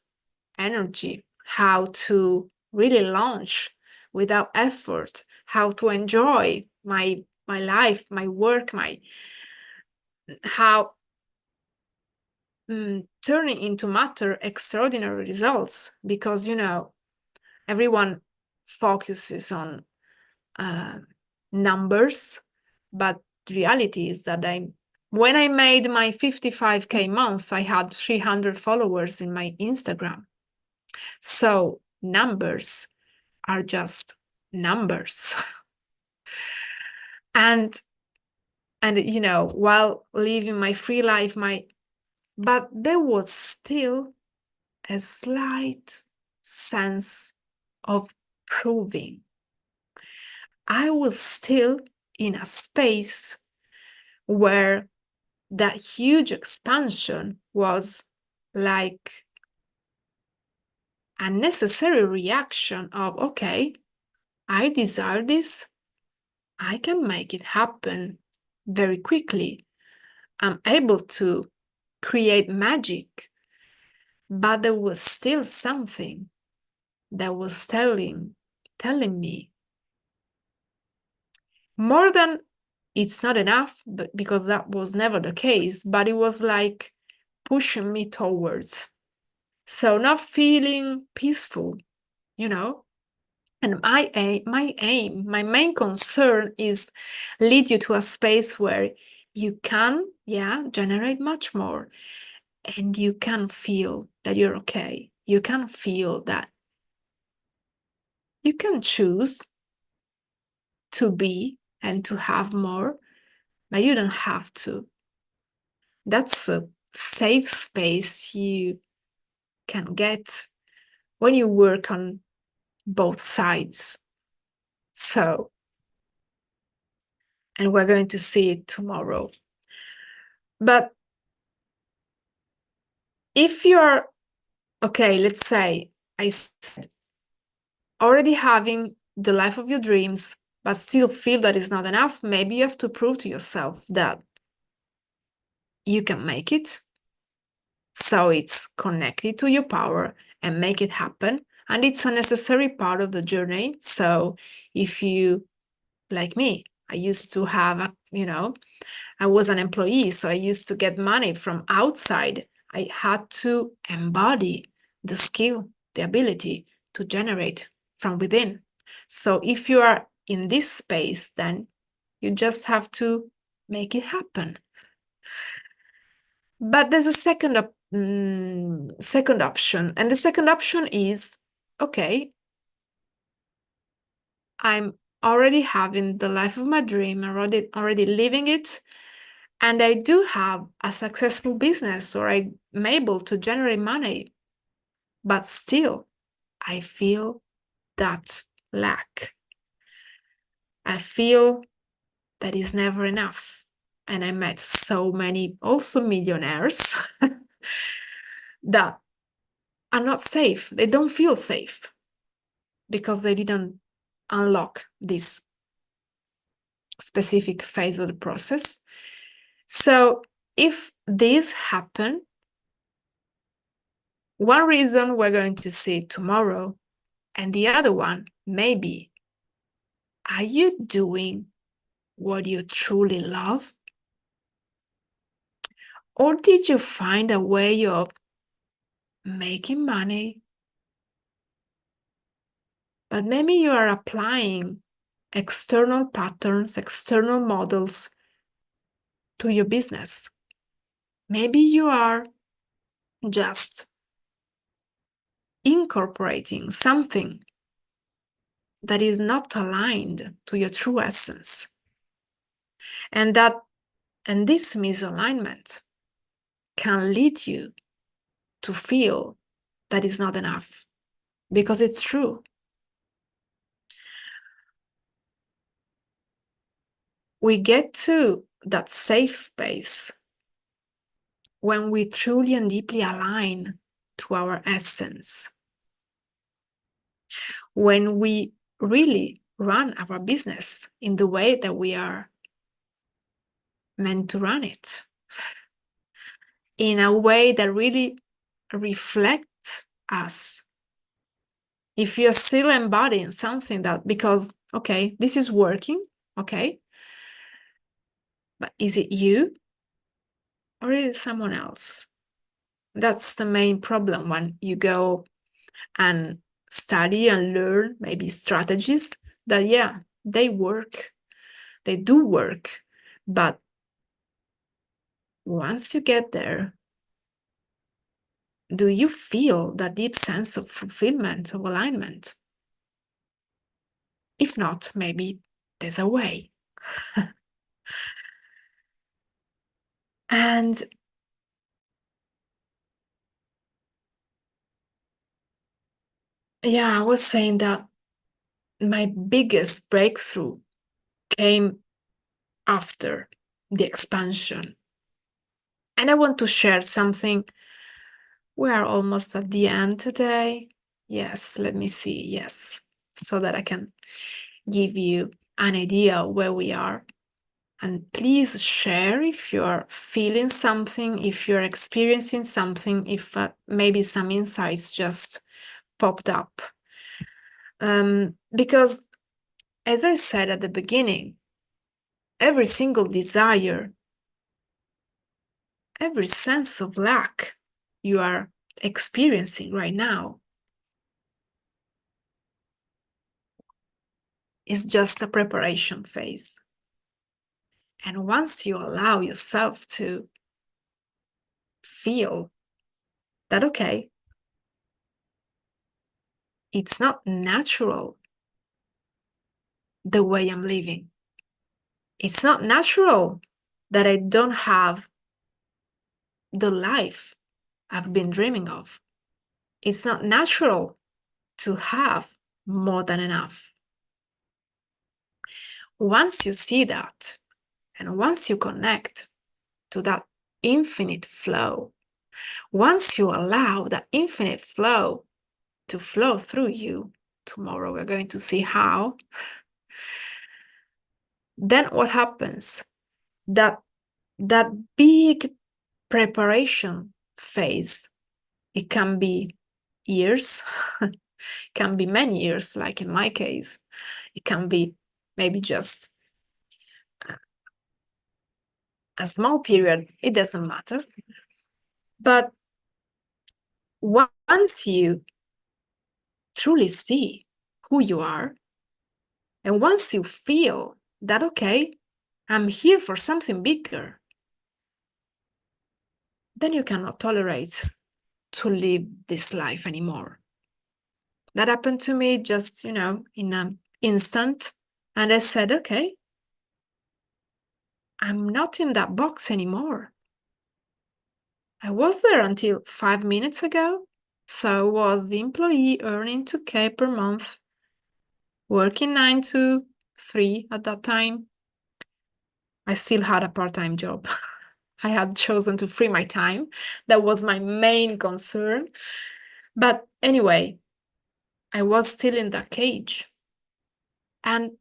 energy, how to really launch without effort, how to enjoy my life, my work, how turning into matter extraordinary results, because everyone focuses on numbers, but the reality is that when I made my 55K months, I had 300 followers in my Instagram. So numbers are just numbers. and while living my free life, but there was still a slight sense of proving. I was still in a space where that huge expansion was like a necessary reaction of, okay, I desire this, I can make it happen very quickly. I'm able to create magic, but there was still something that was telling me more than it's not enough, but because that was never the case, but it was like pushing me towards. So not feeling peaceful, you know? And my main concern is lead you to a space where you can, generate much more. And you can feel that you're okay. You can feel that you can choose to be and to have more, but you don't have to. That's a safe space you can get when you work on both sides. So, and we're going to see it tomorrow. But if you're, okay, let's say I said, already having the life of your dreams, but still feel that it's not enough, maybe you have to prove to yourself that you can make it. So it's connected to your power and make it happen. And it's a necessary part of the journey. So if you, like me, I used to have, I was an employee, so I used to get money from outside. I had to embody the skill, the ability to generate from within. So if you are in this space, then you just have to make it happen. But there's a second option, and the second option is, okay, I'm already having the life of my dream, already living it, and I do have a successful business, or I'm able to generate money, but still I feel that lack. I feel that is never enough. And I met so many also millionaires that are not safe. They don't feel safe because they didn't unlock this specific phase of the process. So if this happen, one reason we're going to see tomorrow, and the other one maybe, are you doing what you truly love? Or did you find a way of making money, but maybe you are applying external patterns, external models to your business? Maybe you are just incorporating something that is not aligned to your true essence. And this misalignment can lead you to feel that is not enough, because it's true. We get to that safe space when we truly and deeply align to our essence, when we really run our business in the way that we are meant to run it, in a way that really reflects us. If you're still embodying something that, because, okay, this is working, okay, but is it you or is it someone else? That's the main problem when you go and study and learn maybe strategies that, yeah, they work, they do work, but once you get there, do you feel that deep sense of fulfillment, of alignment? If not, maybe there's a way. And yeah, I was saying that my biggest breakthrough came after the expansion. And I want to share something. We are almost at the end today. Yes, let me see. Yes, so that I can give you an idea where we are. And please share if you're feeling something, if you're experiencing something, if maybe some insights just popped up. Because, as I said at the beginning, every single desire, every sense of lack you are experiencing right now is just a preparation phase. And once you allow yourself to feel that, okay, it's not natural the way I'm living. It's not natural that I don't have the life I've been dreaming of. It's not natural to have more than enough. Once you see that, and once you connect to that infinite flow, once you allow that infinite flow to flow through you, tomorrow we're going to see how, then what happens? That big preparation phase, it can be years, can be many years, like in my case. It can be maybe just a small period, it doesn't matter. But once you truly see who you are, and once you feel that, okay, I'm here for something bigger, then you cannot tolerate to live this life anymore. That happened to me just, in an instant. And I said, okay, I'm not in that box anymore. I was there until 5 minutes ago. So I was the employee earning 2K per month, working 9 to 3 at that time. I still had a part-time job. I had chosen to free my time. That was my main concern. But anyway, I was still in that cage. And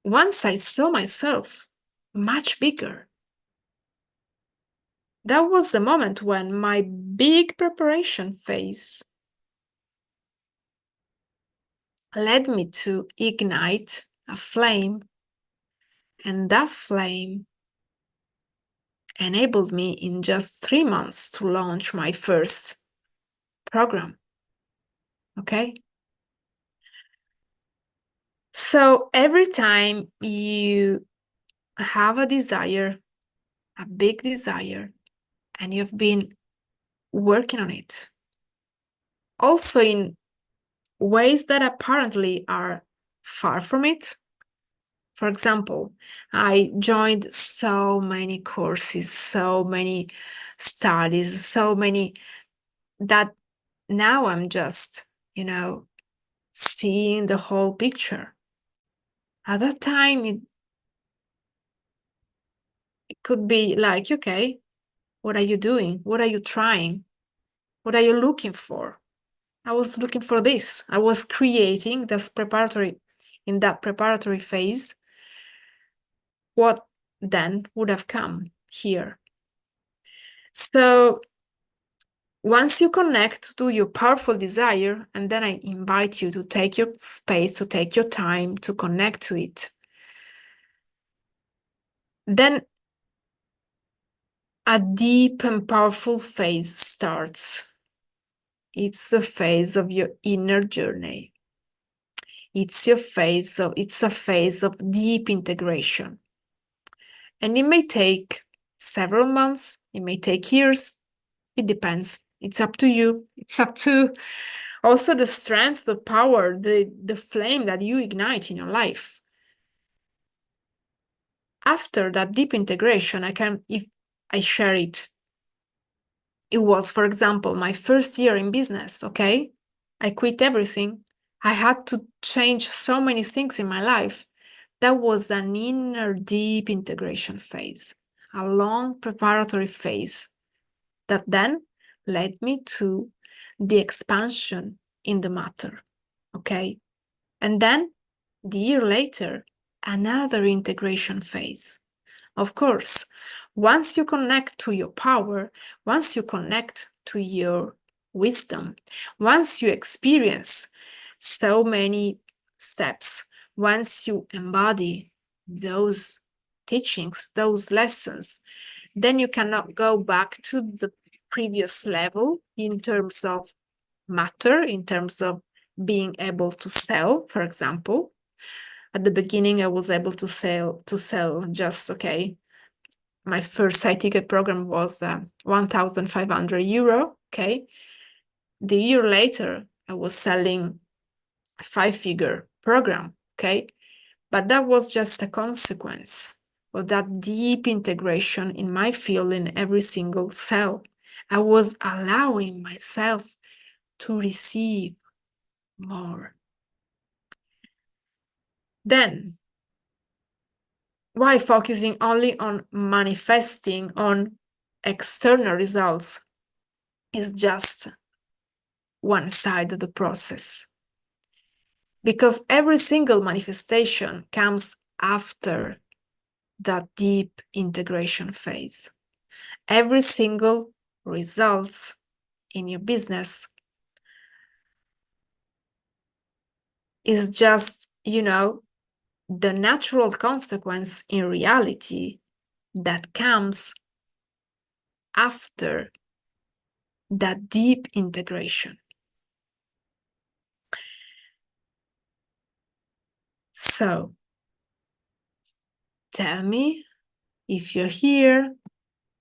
once I saw myself much bigger, that was the moment when my big preparation phase led me to ignite a flame. And that flame enabled me in just 3 months to launch my first program. Okay? So every time you have a desire, a big desire, and you've been working on it, also in ways that apparently are far from it. For example, I joined so many courses, so many studies, so many that now I'm just, seeing the whole picture. At that time, it could be like, okay, what are you doing? What are you trying? What are you looking for? I was looking for this. I was creating this preparatory, in that preparatory phase, what then would have come here. So once you connect to your powerful desire, and then I invite you to take your space, to take your time to connect to it, then a deep and powerful phase starts. It's the phase of your inner journey. It's a phase of deep integration. And it may take several months, it may take years, it depends. It's up to you. It's up to also the strength, the power, the flame that you ignite in your life. After that deep integration, if I share it, it was, for example, my first year in business, okay? I quit everything. I had to change so many things in my life That was an inner deep integration phase, a long preparatory phase that then led me to the expansion in the matter, okay? And then, the year later, another integration phase. Of course, once you connect to your power, once you connect to your wisdom, once you experience so many steps, once you embody those teachings, those lessons, then you cannot go back to the previous level in terms of matter, in terms of being able to sell, for example. At the beginning, I was able to sell just, okay, my first high ticket program was 1,500 euro, okay? The year later, I was selling a 5-figure program, okay? But that was just a consequence of that deep integration in my field in every single cell. I was allowing myself to receive more. Then, why focusing only on manifesting on external results is just one side of the process? Because every single manifestation comes after that deep integration phase. Every single results in your business is just, the natural consequence in reality that comes after that deep integration. So, tell me if you're here.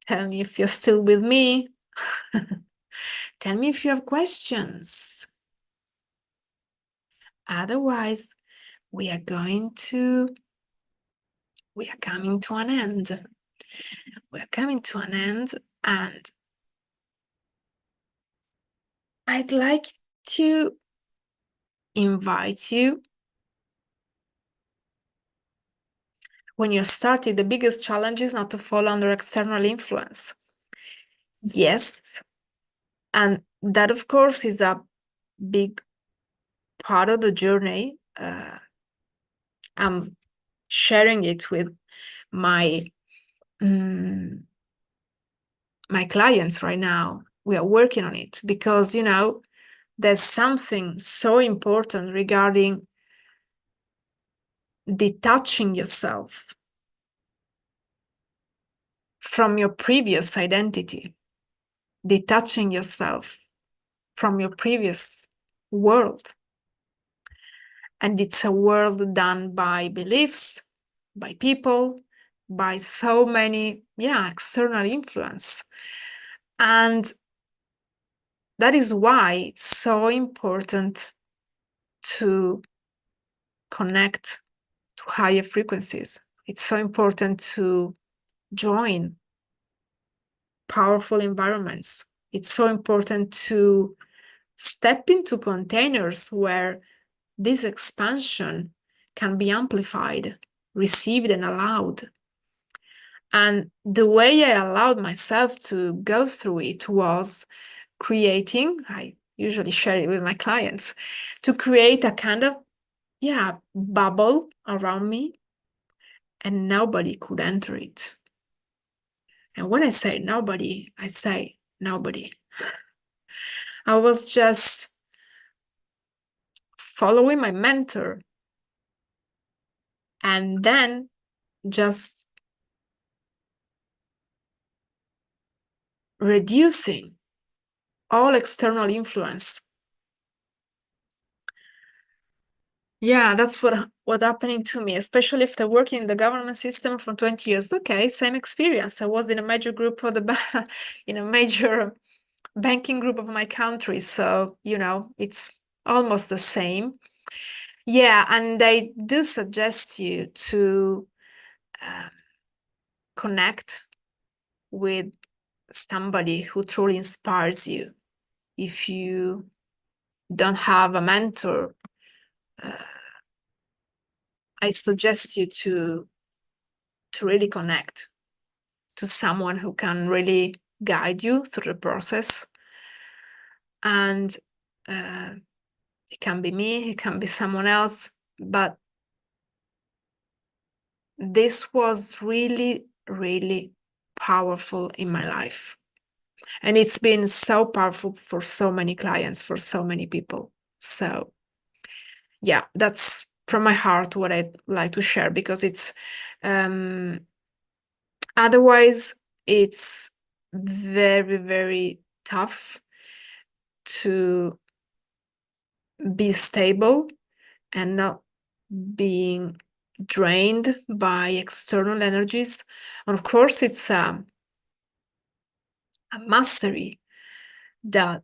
Tell me if you're still with me. Tell me if you have questions. Otherwise, we are coming to an end. We're coming to an end, and I'd like to invite you, when you're starting, the biggest challenge is not to fall under external influence. Yes, and that, of course, is a big part of the journey. I'm sharing it with my my clients right now. We are working on it because, there's something so important regarding detaching yourself from your previous identity, detaching yourself from your previous world. And it's a world done by beliefs, by people, by so many, external influence. And that is why it's so important to connect to higher frequencies. It's so important to join powerful environments. It's so important to step into containers where this expansion can be amplified, received, and allowed. And the way I allowed myself to go through it was creating, I usually share it with my clients, to create a kind of, bubble around me, and nobody could enter it. And when I say nobody, I say nobody. I was just following my mentor and then just reducing all external influence. Yeah, that's what happening to me, especially if they're working in the government system for 20 years. Okay, same experience. I was in a major group of in a major banking group of my country. So, it's almost the same. Yeah, and they do suggest you to connect with somebody who truly inspires you. If you don't have a mentor, I suggest you to really connect to someone who can really guide you through the process. And it can be me, it can be someone else, but this was really, really powerful in my life. And it's been so powerful for so many clients, for so many people. So yeah, that's from my heart what I'd like to share, because it's otherwise it's very, very tough to be stable and not being drained by external energies. And of course, it's a mastery that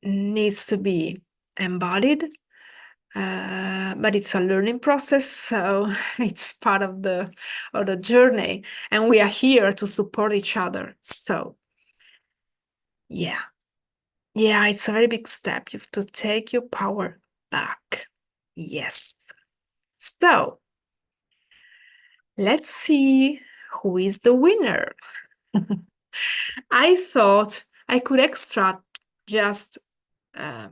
needs to be embodied, but it's a learning process, so it's part of the journey, and we are here to support each other. So yeah, it's a very big step. You have to take your power back. Yes. So let's see who is the winner. I thought I could extract just a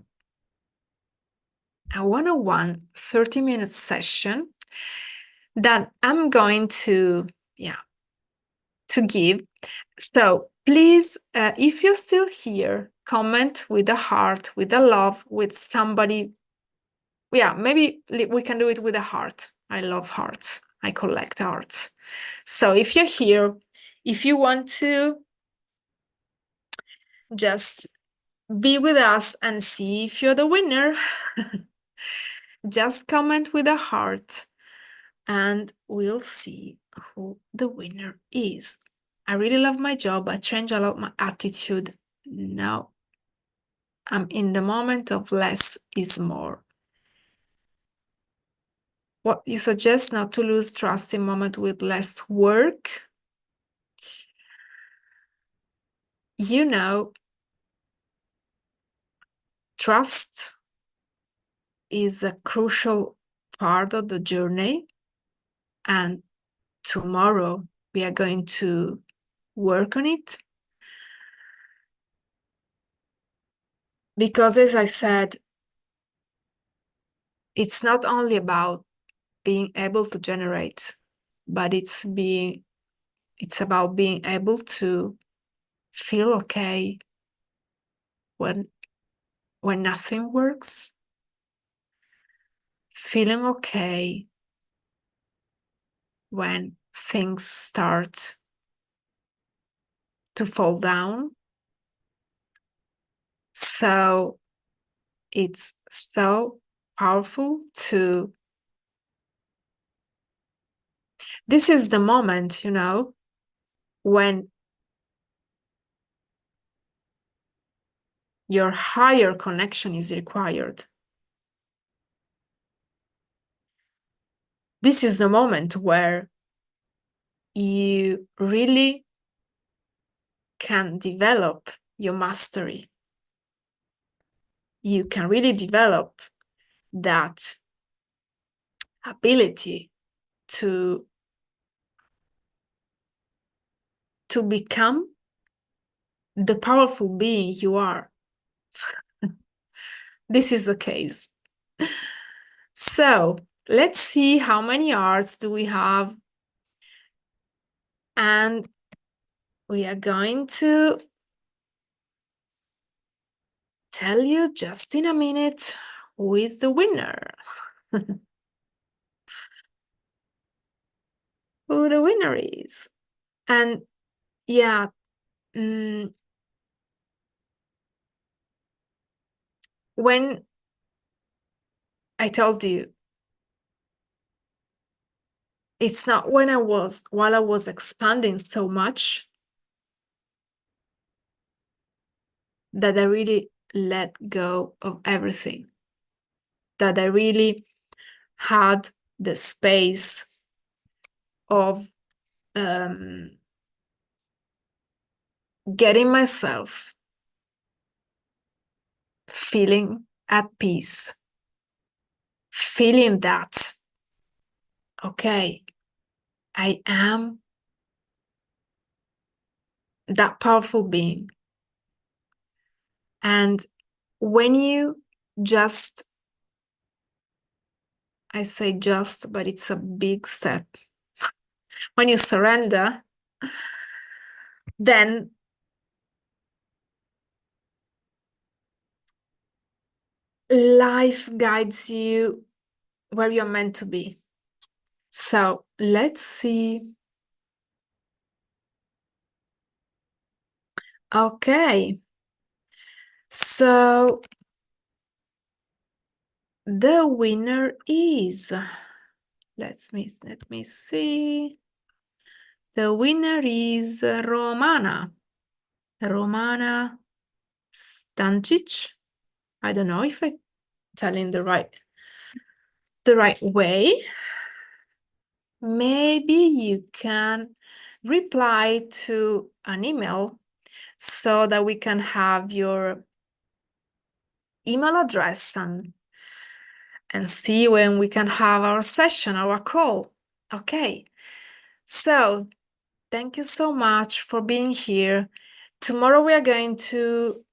101 30-minute session that I'm going to give. So please, if you're still here, comment with a heart, with a love, with somebody. Yeah, maybe we can do it with a heart. I love hearts. I collect hearts. So if you're here, if you want to just be with us and see if you're the winner, just comment with a heart and we'll see who the winner is. I really love my job. I change a lot my attitude. Now I'm in the moment of less is more. What you suggest not to lose trust in moment with less work. You know, trust is a crucial part of the journey, and tomorrow we are going to work on it. Because as I said, it's not only about being able to generate, but it's about being able to feel okay when nothing works, feeling okay when things start to fall down. So it's so powerful to, this is the moment, when your higher connection is required. This is the moment where you really can develop your mastery. You can really develop that ability to become the powerful being you are. This is the case. So let's see how many arts do we have. And we are going to tell you just in a minute who is the winner. Who the winner is. And yeah, when I told you, it's not while I was expanding so much that I really let go of everything, that I really had the space of getting myself feeling at peace, feeling that okay, I am that powerful being. And when you just, I say just, but it's a big step. When you surrender, then life guides you where you're meant to be. So let's see. Okay. So the winner is, let me see. The winner is Romana. Romana Stancic. I don't know if I'm telling the right way. Maybe you can reply to an email so that we can have your email address and see when we can have our session, our call. Okay. So thank you so much for being here. Tomorrow we are going to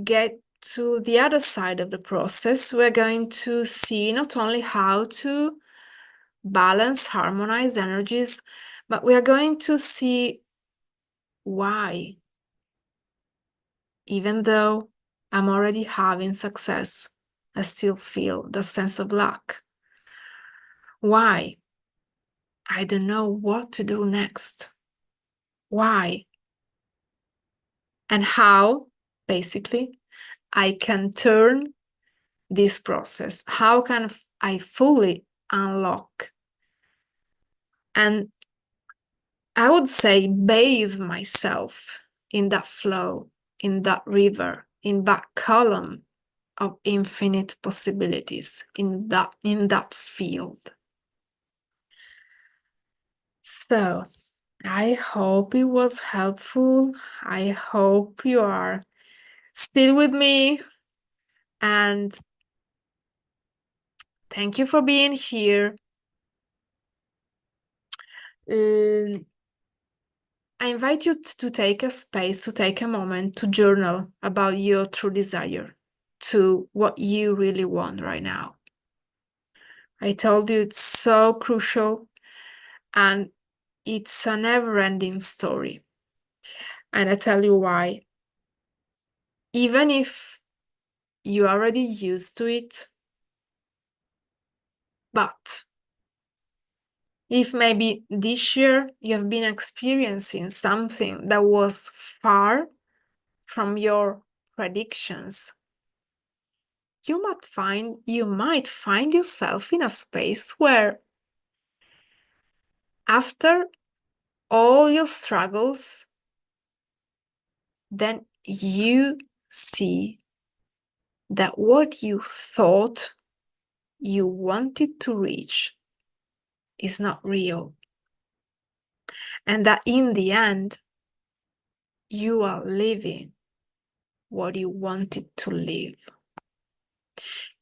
get to the other side of the process. We're going to see not only how to balance, harmonize energies, but we are going to see why, even though I'm already having success, I still feel the sense of lack. Why? I don't know what to do next. Why? And how, basically, I can turn this process. How can I fully unlock? And I would say bathe myself in that flow, in that river, in that column of infinite possibilities, in that field. So I hope it was helpful. I hope you are still with me, and thank you for being here. I invite you to take a space, to take a moment to journal about your true desire, to what you really want right now. I told you it's so crucial, and it's a never-ending story. And I tell you why. Even if you're already used to it, but if maybe this year you have been experiencing something that was far from your predictions, you might find yourself in a space where, after all your struggles, then you see that what you thought you wanted to reach is not real. And that in the end, you are living what you wanted to live.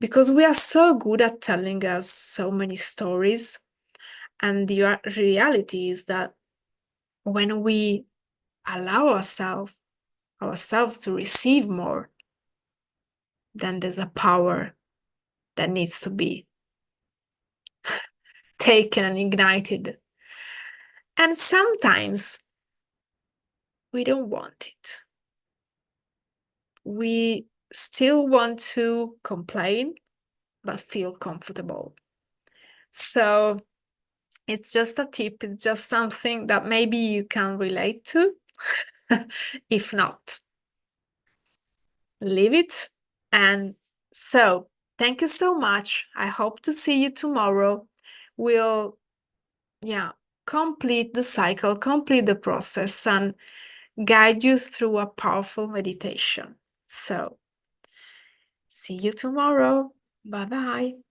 Because we are so good at telling us so many stories, and the reality is that when we allow ourselves to receive more, then there's a power that needs to be taken and ignited. And sometimes we don't want it. We still want to complain, but feel comfortable. So it's just a tip, it's just something that maybe you can relate to. If not, leave it. And so thank you so much. I hope to see you tomorrow. We'll, complete the cycle, complete the process, and guide you through a powerful meditation. So see you tomorrow. Bye-bye.